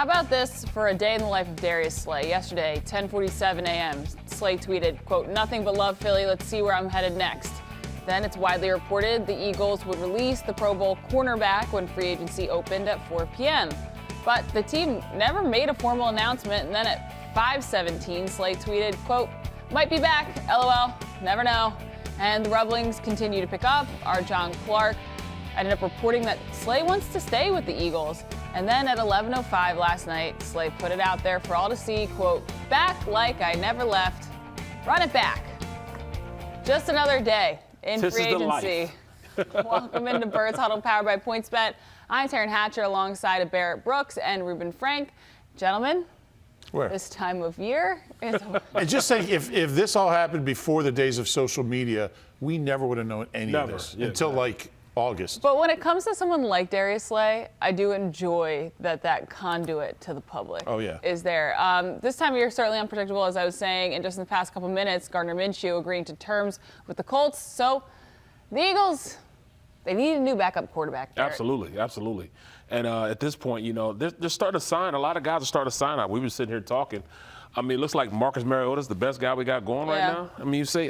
How about this for a day in the life of Darius Slay? Yesterday, 10:47 a.m., Slay tweeted, quote, "Nothing but love, Philly. Let's see where I'm headed next." Then it's widely reported the Eagles would release the Pro Bowl cornerback when free agency opened at 4 p.m. But the team never made a formal announcement, and then at 5:17, Slay tweeted, quote, "Might be back, LOL, never know." And the rumblings continue to pick up. Our John Clark ended up reporting that Slay wants to stay with the Eagles. And then at 11:05 last night, Slay put it out there for all to see, quote, "Back like I never left. Run it back." Just another day in free agency. Welcome into Birds Huddle, powered by PointsBet. I'm Taryn Hatcher alongside of Barrett Brooks and Reuben Frank. Gentlemen, this time of year is And just saying, if this all happened before the days of social media, we never would have known any of this until like August. But when it comes to someone like Darius Slay, I do enjoy that conduit to the public is there. This time of year, certainly unpredictable, as I was saying, and just in the past couple minutes, Gardner Minshew agreeing to terms with the Colts. So the Eagles, they need a new backup quarterback. Barrett. Absolutely. And at this point, you know, they're starting to sign. A lot of guys are starting to sign up. We were sitting here talking. I mean, it looks like Marcus Mariota's the best guy we got going right now. I mean, you say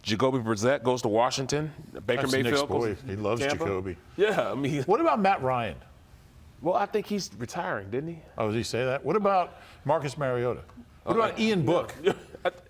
Jacoby Brissett goes to Washington. Baker Mayfield goes to He loves Tampa. Jacoby. Yeah, I mean. What about Matt Ryan? Well, I think he's retiring, didn't he? Oh, did he say that? What about Marcus Mariota? What about Ian Book?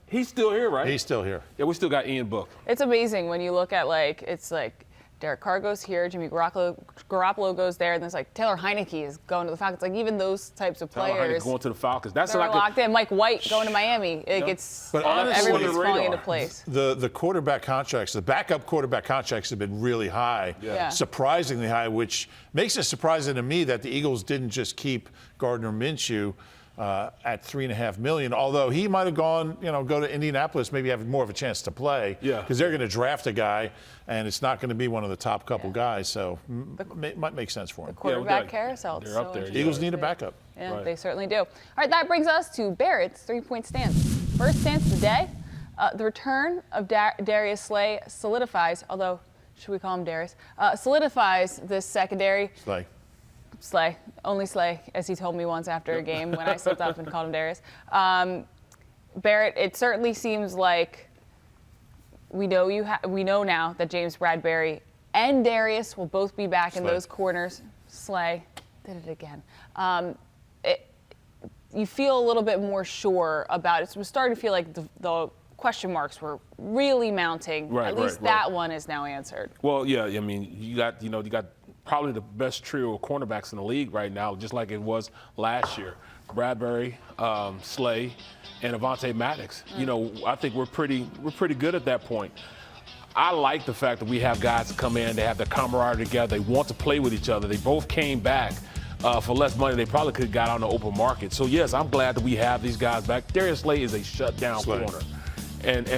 He's still here, right? He's still here. Yeah, we still got Ian Book. It's amazing when you look at, like, it's like Derek Carr goes here, Jimmy Garoppolo goes there, and there's like Taylor Heineke is going to the Falcons. Like, even those types of players going to the Falcons. That's like locked in. Mike White going to Miami. Like, but honestly, everybody's falling into place. The quarterback contracts, the backup quarterback contracts have been really high, surprisingly high, which makes it surprising to me that the Eagles didn't just keep Gardner Minshew at $3.5 million, although he might have gone, go to Indianapolis, maybe have more of a chance to play, because they're going to draft a guy, and it's not going to be one of the top couple guys, so it might make sense for him. The quarterback carousel. They're up there. Eagles need a backup. Yeah, they certainly do. All right, that brings us to Barrett's three-point stance. First stance of the day, the return of Darius Slay solidifies, although should we call him Darius, solidifies this secondary. Slay, only Slay, as he told me once after a game when I slipped up and called him Darius. Barrett, it certainly seems like we know now that James Bradbury and Darius will both be back in those corners. Slay did it again. You feel a little bit more sure about it. So we're starting to feel like the question marks were really mounting. At least that one is now answered. Well, yeah, I mean, you got probably the best trio of cornerbacks in the league right now, just like it was last year. Bradbury, Slay, and Avonte Maddox. I think we're pretty good at that point. I like the fact that we have guys that come in, they have the camaraderie together, they want to play with each other. They both came back for less money. They probably could have got on the open market. So yes, I'm glad that we have these guys back. Darius Slay is a shutdown corner, and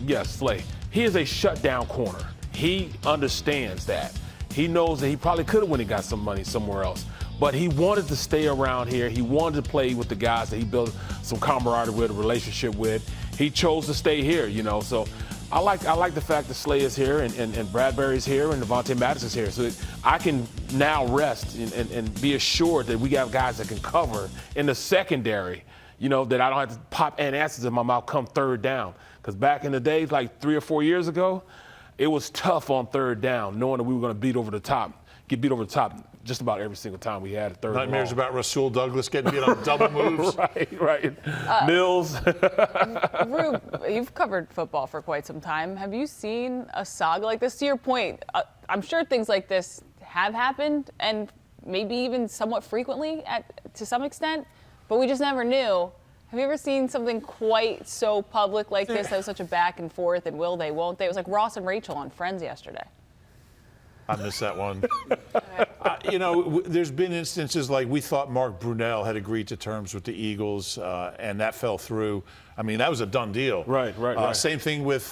yes, Slay. He is a shutdown corner. He understands that. He knows that he probably could have went and got some money somewhere else. But he wanted to stay around here. He wanted to play with the guys that he built some camaraderie with, a relationship with. He chose to stay here, So I like the fact that Slay is here and Bradbury's here and Avonte Maddox is here. So I can now rest and be assured that we have guys that can cover in the secondary, that I don't have to pop answers in my mouth come third down. Because back in the days, like 3 or 4 years ago, it was tough on third down, knowing that we were going to get beat over the top just about every single time we had a third down. Nightmares about Rasul Douglas getting beat on double moves. Right. Mills. Rube, you've covered football for quite some time. Have you seen a saga like this? To your point, I'm sure things like this have happened, and maybe even somewhat frequently to some extent, but we just never knew. Have you ever seen something quite so public like this that was such a back and forth and will they, won't they? It was like Ross and Rachel on Friends yesterday. I missed that one. There's been instances like we thought Mark Brunell had agreed to terms with the Eagles, and that fell through. I mean, that was a done deal. Right. Same thing with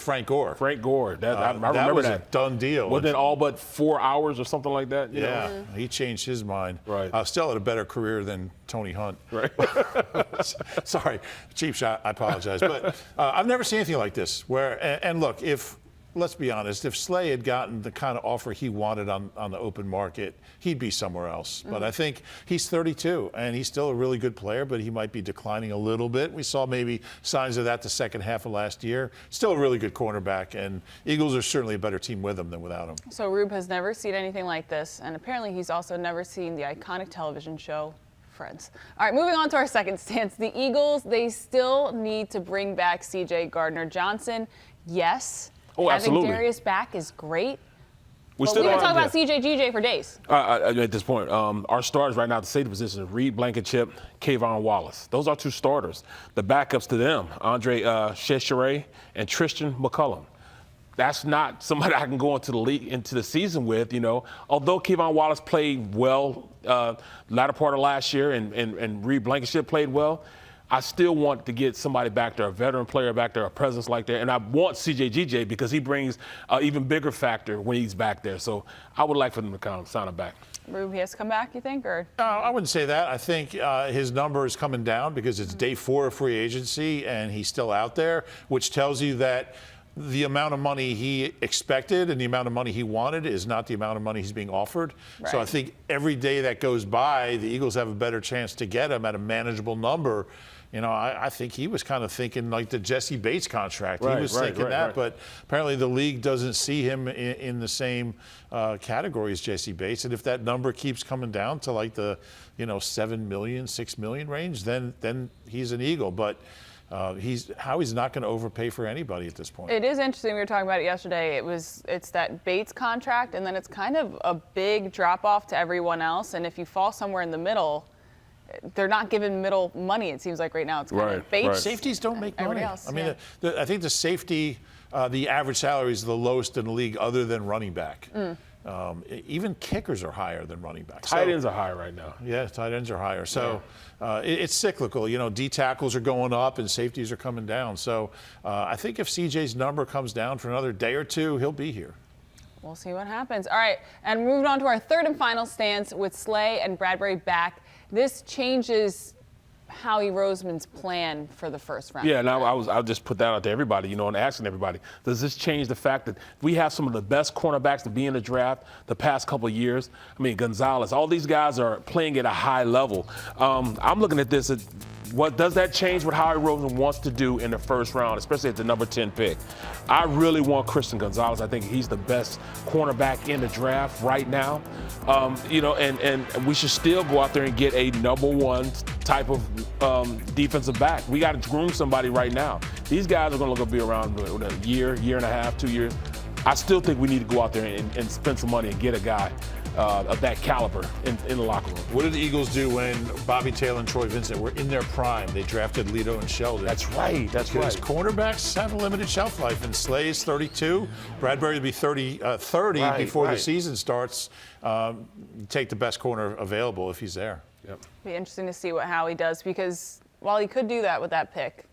Frank Gore. Frank Gore. I remember that was a done deal. Wasn't it all but 4 hours or something like that? Yeah, he changed his mind. Right. Still had a better career than Tony Hunt. Right. Sorry, cheap shot. I apologize. But I've never seen anything like this. And look, if let's be honest, if Slay had gotten the kind of offer he wanted on the open market, he'd be somewhere else. But I think he's 32, and he's still a really good player, but he might be declining a little bit. We saw maybe signs of that the second half of last year. Still a really good cornerback, and Eagles are certainly a better team with him than without him. So Rube has never seen anything like this, and apparently he's also never seen the iconic television show Friends. All right, moving on to our second stance. The Eagles, they still need to bring back C.J. Gardner-Johnson. Yes, absolutely. Having Darius back is great. We can talk about C.J. GJ for days. At this point, our starters right now at the safety position are Reed Blankenship, Kayvon Wallace. Those are two starters. The backups to them, Andre Cheshire and Tristan McCullum. That's not somebody I can go into the league, into the season with, you know. Although Kayvon Wallace played well latter part of last year and Reed Blankenship played well, I still want to get somebody back there, a veteran player back there, a presence like that. And I want C.J. GJ because he brings an even bigger factor when he's back there. So I would like for them to kind of sign him back. Rube, he has to come back, you think? Or I wouldn't say that. I think his number is coming down because it's day 4 of free agency and he's still out there, which tells you that the amount of money he expected and the amount of money he wanted is not the amount of money he's being offered. Right. So I think every day that goes by, the Eagles have a better chance to get him at a manageable number. You know, I think he was kind of thinking like the Jesse Bates contract. He was thinking that, but apparently the league doesn't see him in the same category as Jesse Bates. And if that number keeps coming down to like the, $7 million, $6 million range, then he's an Eagle. But he's not going to overpay for anybody at this point. It is interesting. We were talking about it yesterday. It's that Bates contract, and then it's kind of a big drop off to everyone else. And if you fall somewhere in the middle, they're not giving middle money. It seems like right now it's kind of Bates. Right. Safeties don't make money. Else, I mean, I think the safety, the average salary is the lowest in the league, other than running back. Even kickers are higher than running backs. Tight ends are higher right now. Yeah, tight ends are higher. So it's cyclical. D tackles are going up and safeties are coming down. So I think if CJ's number comes down for another day or two, he'll be here. We'll see what happens. All right, and moving on to our third and final stance with Slay and Bradbury back. This changes Howie Roseman's plan for the first round. Yeah, now I'll just put that out to everybody, and asking everybody, does this change the fact that we have some of the best cornerbacks to be in the draft the past couple of years? I mean, Gonzalez, all these guys are playing at a high level. I'm looking at this as, what does that change what Howie Roseman wants to do in the first round, especially at the number 10 pick? I really want Christian Gonzalez. I think he's the best cornerback in the draft right now. And we should still go out there and get a number 1 type of defensive back. We got to groom somebody right now. These guys are going to be around a year and a half, 2 years. I still think we need to go out there and spend some money and get a guy of that caliber in the locker room. What did the Eagles do when Bobby Taylor and Troy Vincent were in their prime? They drafted Lito and Sheldon. That's right. Because cornerbacks have a limited shelf life, and Slay is 32. Bradbury will be 30 before the season starts. Take the best corner available if he's there. Yep. Be interesting to see what Howie does, because while he could do that with that pick,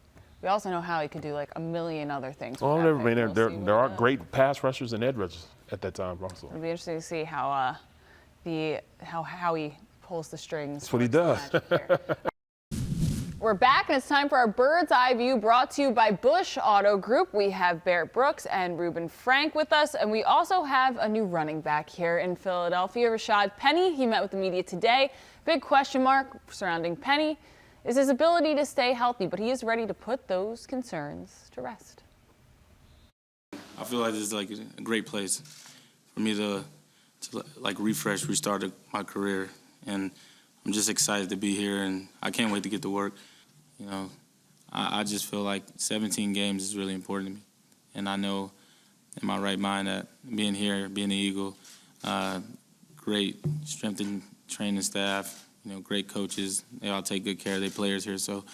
we also know Howie could do like a million other things. Well, there are great pass rushers and edge rushers at that time also. It'll be interesting to see how Howie pulls the strings. That's what he does. We're back, and it's time for our Bird's Eye View, brought to you by Bush Auto Group. We have Barrett Brooks and Reuben Frank with us, and we also have a new running back here in Philadelphia, Rashad Penny. He met with the media today. Big question mark surrounding Penny is his ability to stay healthy, but he is ready to put those concerns to rest. I feel like this is like a great place for me to like restart my career, and I'm just excited to be here, and I can't wait to get to work. I just feel like 17 games is really important to me, and I know in my right mind that being here, being an Eagle, great strength and training staff, great coaches, they all take good care of their players here. So,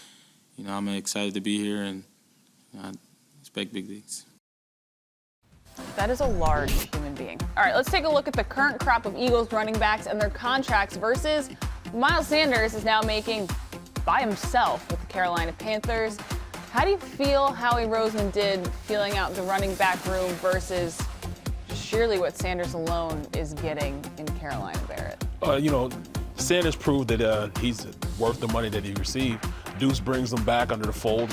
I'm excited to be here, and I expect big things. That is a large human being. All right, let's take a look at the current crop of Eagles running backs and their contracts versus Miles Sanders is now making by himself with the Carolina Panthers. How do you feel Howie Roseman did feeling out the running back room versus surely what Sanders alone is getting in Carolina, Barrett? Sanders proved that he's worth the money that he received. Deuce brings him back under the fold,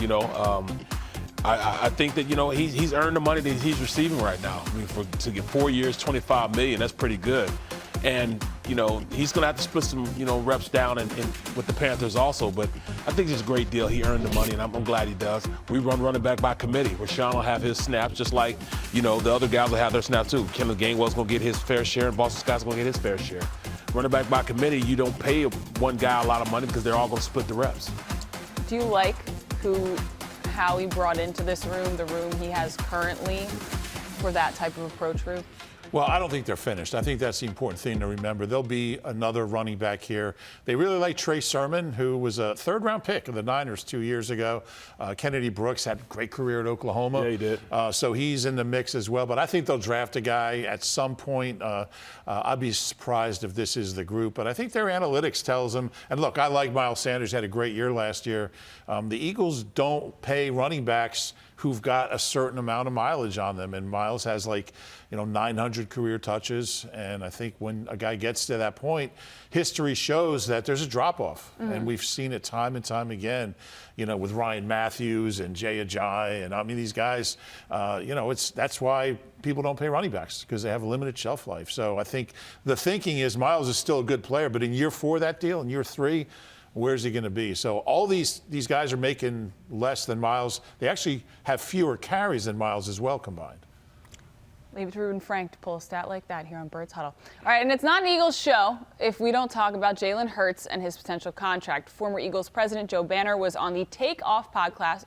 I think that, he's earned the money that he's receiving right now. I mean, to get 4 years, $25 million, that's pretty good. And, he's going to have to split some, reps down and with the Panthers also. But I think it's a great deal. He earned the money, and I'm glad he does. We run running back by committee. Rashawn will have his snaps just like, the other guys will have their snaps too. Kenneth Gainwell's going to get his fair share, and Boston Scott's going to get his fair share. Running back by committee, you don't pay one guy a lot of money because they're all going to split the reps. Do you like how he brought into this room, the room he has currently for that type of approach, Rube? Well, I don't think they're finished. I think that's the important thing to remember. There'll be another running back here. They really like Trey Sermon, who was a third-round pick of the Niners 2 years ago. Kennedy Brooks had a great career at Oklahoma. Yeah, he did. So he's in the mix as well. But I think they'll draft a guy at some point. I'd be surprised if this is the group. But I think their analytics tells them. And look, I like Miles Sanders. Had a great year last year. The Eagles don't pay running backs who've got a certain amount of mileage on them. And Miles has 900 career touches. And I think when a guy gets to that point, history shows that there's a drop-off. Mm-hmm. And we've seen it time and time again, with Ryan Matthews and Jay Ajayi. And I mean, these guys, that's why people don't pay running backs, because they have a limited shelf life. So I think the thinking is Miles is still a good player, but in year 4 of that deal, in year 3, where's he going to be? So all these guys are making less than Miles. They actually have fewer carries than Miles as well combined. Leave it to Reuben Frank to pull a stat like that here on Birds Huddle. All right, and it's not an Eagles show if we don't talk about Jalen Hurts and his potential contract. Former Eagles president Joe Banner was on the Take Off podcast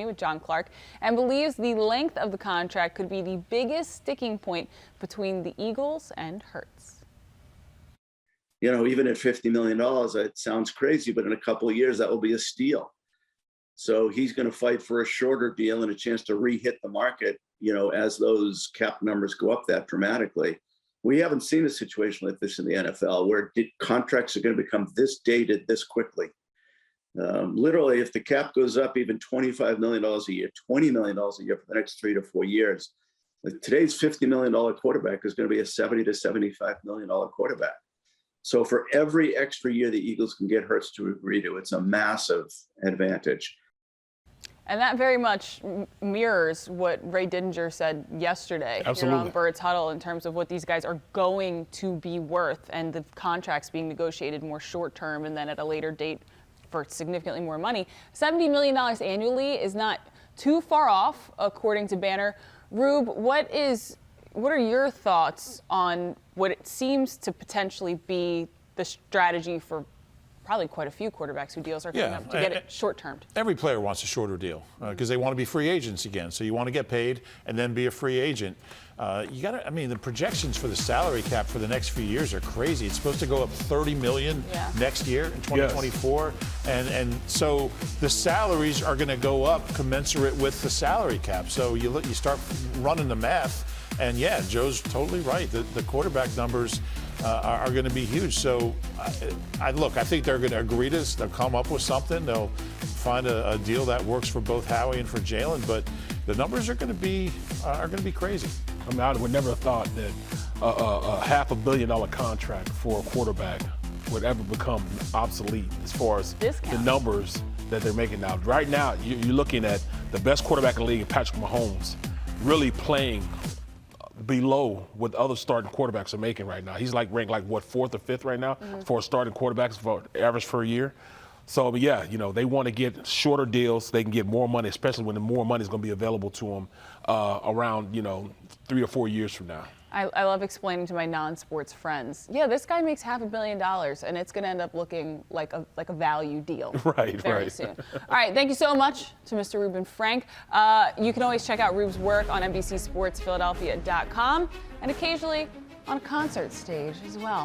with John Clark, and believes the length of the contract could be the biggest sticking point between the Eagles and Hurts. Even at $50 million, it sounds crazy, but in a couple of years, that will be a steal. So he's going to fight for a shorter deal and a chance to re-hit the market, as those cap numbers go up that dramatically. We haven't seen a situation like this in the NFL where contracts are going to become this dated this quickly. Literally, if the cap goes up even $25 million a year, $20 million a year for the next 3 to 4 years, today's $50 million quarterback is going to be a $70 to $75 million quarterback. So for every extra year the Eagles can get Hurts to agree to, it's a massive advantage. And that very much mirrors what Ray Didinger said yesterday here on Birds Huddle in terms of what these guys are going to be worth, and the contracts being negotiated more short-term and then at a later date for significantly more money. $70 million annually is not too far off, according to Banner. Rube, what are your thoughts on what it seems to potentially be the strategy for probably quite a few quarterbacks who deals are coming up to get it short-termed? Every player wants a shorter deal because they want to be free agents again. So you want to get paid and then be a free agent. The projections for the salary cap for the next few years are crazy. It's supposed to go up $30 million next year in 2024. Yes. And so the salaries are going to go up commensurate with the salary cap. So you start running the math. And yeah, Joe's totally right. The quarterback numbers are going to be huge. So I think they're going to agree to this. They'll come up with something. They'll find a deal that works for both Howie and for Jalen. But the numbers are going to be crazy. I mean, I would never have thought that a $500 million contract for a quarterback would ever become obsolete as far as the numbers that they're making now. Right now, you're looking at the best quarterback in the league, Patrick Mahomes, really playing below what other starting quarterbacks are making right now. He's ranked 4th or 5th right now for starting quarterbacks for average for a year. So, they want to get shorter deals. They can get more money, especially when the more money is going to be available to them around, 3 or 4 years from now. I love explaining to my non-sports friends, this guy makes $500 million, and it's going to end up looking like a value deal very soon. All right, thank you so much to Mr. Reuben Frank. You can always check out Rube's work on NBCSportsPhiladelphia.com and occasionally on a concert stage as well.